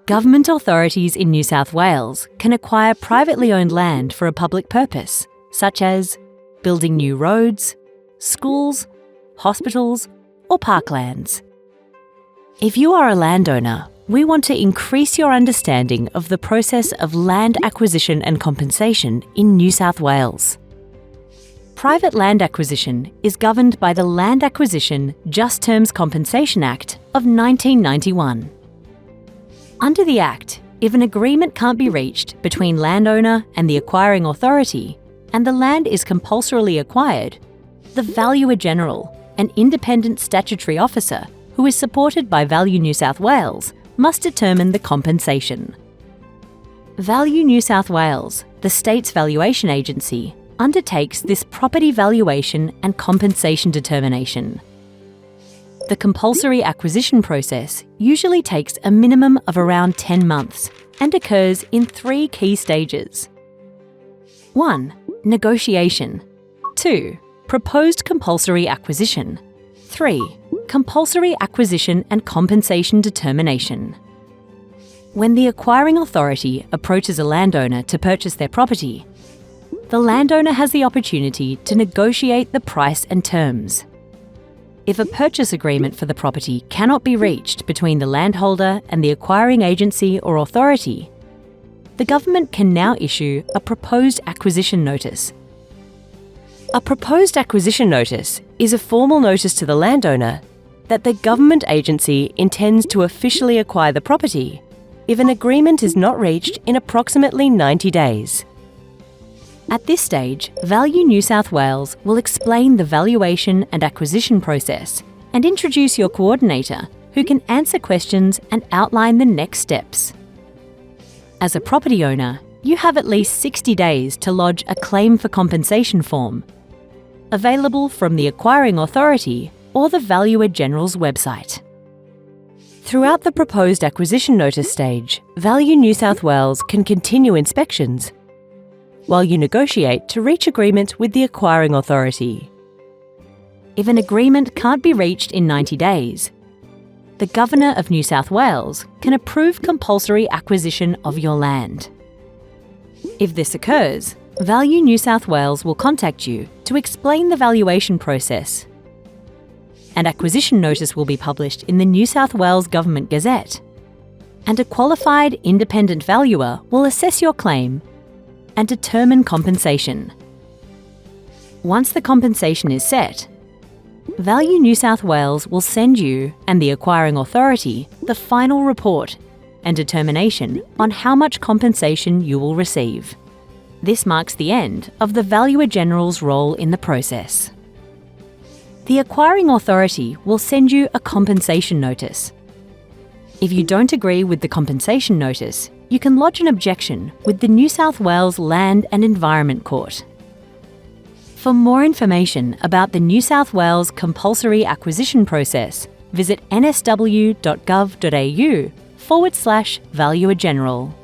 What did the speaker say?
Government authorities in New South Wales can acquire privately owned land for a public purpose, such as building new roads, schools, hospitals, or parklands. If you are a landowner, we want to increase your understanding of the process of land acquisition and compensation in New South Wales. Private land acquisition is governed by the Land Acquisition Just Terms Compensation Act of 1991. Under the Act, if an agreement can't be reached between landowner and the acquiring authority, and the land is compulsorily acquired, the Valuer General, an independent statutory officer who is supported by Value New South Wales, must determine the compensation. Value New South Wales, the state's valuation agency, undertakes this property valuation and compensation determination. The compulsory acquisition process usually takes a minimum of around 10 months and occurs in 3 key stages. 1. Negotiation. 2. Proposed compulsory acquisition. 3. Compulsory acquisition and compensation determination. When the acquiring authority approaches a landowner to purchase their property, the landowner has the opportunity to negotiate the price and terms. If a purchase agreement for the property cannot be reached between the landholder and the acquiring agency or authority, the government can now issue a proposed acquisition notice. A proposed acquisition notice is a formal notice to the landowner that the government agency intends to officially acquire the property if an agreement is not reached in approximately 90 days. At this stage, Value New South Wales will explain the valuation and acquisition process and introduce your coordinator, who can answer questions and outline the next steps. As a property owner, you have at least 60 days to lodge a claim for compensation form, available from the acquiring authority or the Valuer General's website. Throughout the proposed acquisition notice stage, Value New South Wales can continue inspections while you negotiate to reach agreement with the acquiring authority. If an agreement can't be reached in 90 days, the Governor of New South Wales can approve compulsory acquisition of your land. If this occurs, Value New South Wales will contact you to explain the valuation process. An acquisition notice will be published in the New South Wales Government Gazette, and a qualified independent valuer will assess your claim and determine compensation. Once the compensation is set, Value New South Wales will send you and the acquiring authority the final report and determination on how much compensation you will receive. This marks the end of the Valuer General's role in the process. The acquiring authority will send you a compensation notice. If you don't agree with the compensation notice, you can lodge an objection with the New South Wales Land and Environment Court. For more information about the New South Wales compulsory acquisition process, visit nsw.gov.au/Valuer General.